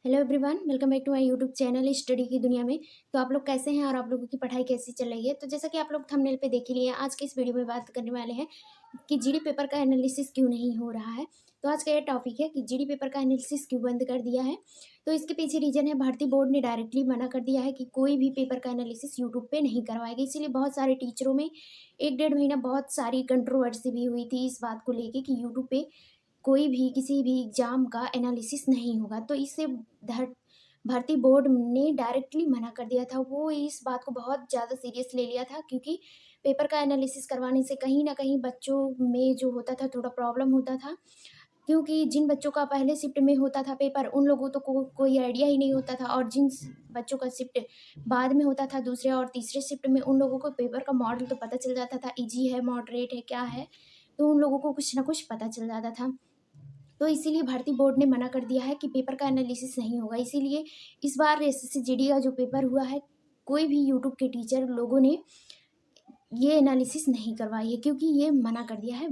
Hello everyone, welcome back to my YouTube channel study की दुनिया में। तो आप लोग कैसे हैं और आप लोगों की पढ़ाई कैसी चल रही है। तो जैसा कि आप लोग थंबनेल पे देख ही लिए, आज के इस वीडियो में बात करने वाले हैं कि जीडी पेपर का एनालिसिस क्यों नहीं हो रहा है। तो आज का ये टॉपिक है कि जीडी पेपर का एनालिसिस क्यों बंद कर दिया है। तो इसके पीछे रीजन है, भारतीय बोर्ड ने डायरेक्टली मना कर दिया है कि कोई भी पेपर का एनालिसिस यूट्यूब पे नहीं करवाएगी। इसीलिए बहुत सारे टीचरों में 1-1.5 महीना बहुत सारी कंट्रोवर्सी भी हुई थी इस बात को लेके कि यूट्यूब पे कोई भी किसी भी एग्ज़ाम का एनालिसिस नहीं होगा। तो इससे भारतीय बोर्ड ने डायरेक्टली मना कर दिया था। वो इस बात को बहुत ज़्यादा सीरियस ले लिया था, क्योंकि पेपर का एनालिसिस करवाने से कहीं न कहीं बच्चों में जो होता था थोड़ा प्रॉब्लम होता था। क्योंकि जिन बच्चों का पहले शिफ्ट में होता था पेपर, उन लोगों तो कोई आइडिया ही नहीं होता था, और जिन बच्चों का शिफ्ट बाद में होता था दूसरे और तीसरे शिफ्ट में, उन लोगों को पेपर का मॉडल तो पता चल जाता था, ईज़ी है, मॉडरेट है, क्या है। तो उन लोगों को कुछ ना कुछ पता चल जाता था। तो इसीलिए भारतीय बोर्ड ने मना कर दिया है कि पेपर का एनालिसिस नहीं होगा। इसीलिए इस बार एसएससी जीडी का जो पेपर हुआ है, कोई भी यूट्यूब के टीचर लोगों ने ये एनालिसिस नहीं करवाई है, क्योंकि ये मना कर दिया है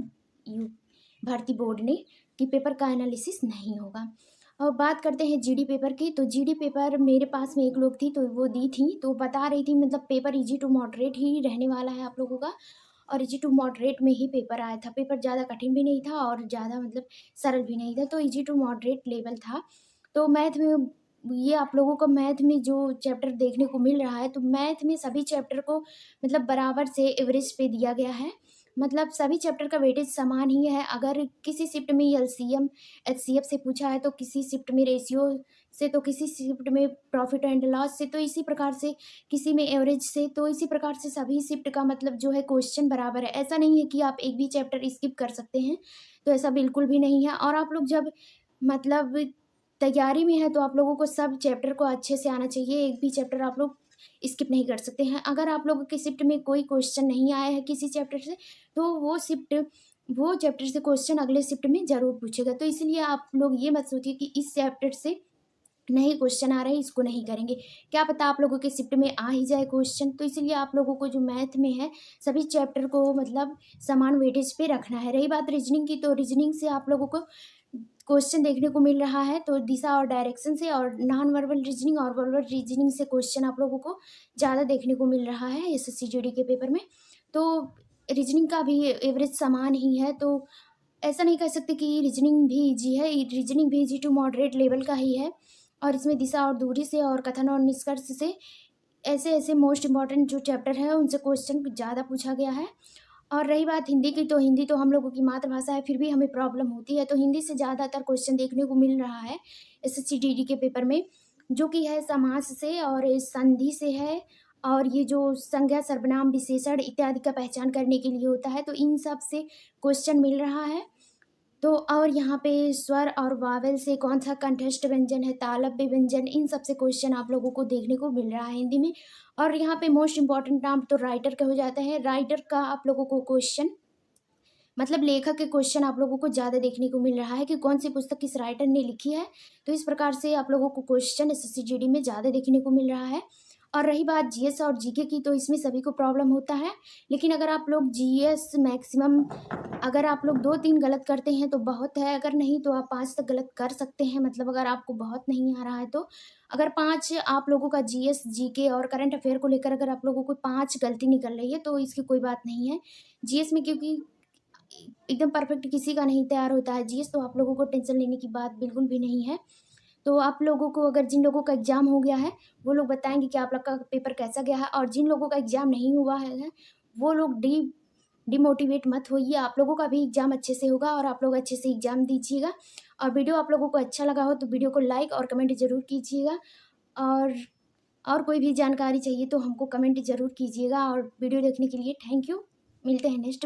भारतीय बोर्ड ने कि पेपर का एनालिसिस नहीं होगा। और बात करते हैं जीडी पेपर की। तो जीडी पेपर मेरे पास में एक लोग थी, तो वो दी थी, तो बता रही थी मतलब पेपर इजी टू मॉडरेट ही रहने वाला है आप लोगों का, और इजी टू मॉडरेट में ही पेपर आया था। पेपर ज़्यादा कठिन भी नहीं था और ज़्यादा मतलब सरल भी नहीं था, तो इजी टू मॉडरेट लेवल था। तो मैथ में ये आप लोगों को मैथ में जो चैप्टर देखने को मिल रहा है, तो मैथ में सभी चैप्टर को मतलब बराबर से एवरेज पे दिया गया है। मतलब सभी चैप्टर का वेटेज समान ही है। अगर किसी शिफ्ट में एलसीएम एचसीएफ से पूछा है, तो किसी शिफ्ट में रेशियो से, तो किसी शिफ्ट में प्रॉफिट एंड लॉस से, तो इसी प्रकार से किसी में एवरेज से, तो इसी प्रकार से सभी शिफ्ट का मतलब जो है क्वेश्चन बराबर है। ऐसा नहीं है कि आप एक भी चैप्टर स्किप कर सकते हैं, तो ऐसा बिल्कुल भी नहीं है। और आप लोग जब मतलब तैयारी में है, तो आप लोगों को सब चैप्टर को अच्छे से आना चाहिए। एक भी चैप्टर आप लोग स्किप नहीं कर सकते हैं। अगर आप लोगों के शिफ्ट में कोई क्वेश्चन नहीं आया है किसी चैप्टर से, तो वो चैप्टर से क्वेश्चन अगले शिफ्ट में ज़रूर पूछेगा। तो इसलिए आप लोग ये मत सोचिए कि इस चैप्टर से नहीं क्वेश्चन आ रहे हैं, इसको नहीं करेंगे। क्या पता आप लोगों के शिफ्ट में आ ही जाए क्वेश्चन। तो इसीलिए आप लोगों को जो मैथ में है, सभी चैप्टर को मतलब समान वेटेज पे रखना है। रही बात रीजनिंग की, तो रीजनिंग से आप लोगों को क्वेश्चन देखने को मिल रहा है, तो दिशा और डायरेक्शन से, और नॉन वर्बल रीजनिंग और वर्बल रीजनिंग से क्वेश्चन आप लोगों को ज़्यादा देखने को मिल रहा है एसएससी जीडी के पेपर में। तो रीजनिंग का भी एवरेज समान ही है। तो ऐसा नहीं कह सकते कि रीजनिंग भी इजी है। रीजनिंग भी इजी टू मॉडरेट लेवल का ही है, और इसमें दिशा और दूरी से और कथन और निष्कर्ष से ऐसे ऐसे मोस्ट इम्पॉर्टेंट जो चैप्टर है उनसे क्वेश्चन ज़्यादा पूछा गया है। और रही बात हिंदी की, तो हिंदी तो हम लोगों की मातृभाषा है, फिर भी हमें प्रॉब्लम होती है। तो हिंदी से ज़्यादातर क्वेश्चन देखने को मिल रहा है एसएससी जीडी के पेपर में, जो कि है समास से और संधि से है, और ये जो संज्ञा सर्वनाम विशेषण इत्यादि का पहचान करने के लिए होता है, तो इन सब से क्वेश्चन मिल रहा है। तो और यहाँ पे स्वर और वावल से कौन सा कंठस्थ व्यंजन है, तालव्य व्यंजन, इन सब से क्वेश्चन आप लोगों को देखने को मिल रहा है हिंदी में। और यहाँ पे मोस्ट इम्पॉर्टेंट नाम तो राइटर के हो जाते हैं। राइटर का आप लोगों को क्वेश्चन मतलब लेखक के क्वेश्चन आप लोगों को ज़्यादा देखने को मिल रहा है कि कौन सी पुस्तक किस राइटर ने लिखी है। तो इस प्रकार से आप लोगों को क्वेश्चन एसएससी जीडी में ज़्यादा देखने को मिल रहा है। और रही बात जीएस और जीके की, तो इसमें सभी को प्रॉब्लम होता है। लेकिन अगर आप लोग जीएस मैक्सिमम अगर आप लोग 2-3 गलत करते हैं तो बहुत है, अगर नहीं तो आप 5 तक गलत कर सकते हैं। मतलब अगर आपको बहुत नहीं आ रहा है तो अगर 5 आप लोगों का जीएस, जीके और करंट अफेयर को लेकर अगर आप लोगों को 5 गलती निकल रही है, तो इसकी कोई बात नहीं है। जीएस में क्योंकि एकदम परफेक्ट किसी का नहीं तैयार होता है जीएस, तो आप लोगों को टेंशन लेने की बात बिल्कुल भी नहीं है। तो आप लोगों को अगर जिन लोगों का एग्ज़ाम हो गया है, वो लोग बताएँगे कि आप लोग का पेपर कैसा गया है, और जिन लोगों का एग्ज़ाम नहीं हुआ है, वो लोग डिमोटिवेट मत होइए। आप लोगों का भी एग्ज़ाम अच्छे से होगा और आप लोग अच्छे से एग्ज़ाम दीजिएगा। और वीडियो आप लोगों को अच्छा लगा हो तो वीडियो को लाइक और कमेंट ज़रूर कीजिएगा। और और कोई भी जानकारी चाहिए तो हमको कमेंट ज़रूर कीजिएगा। और वीडियो देखने के लिए थैंक यू। मिलते हैं नेक्स्ट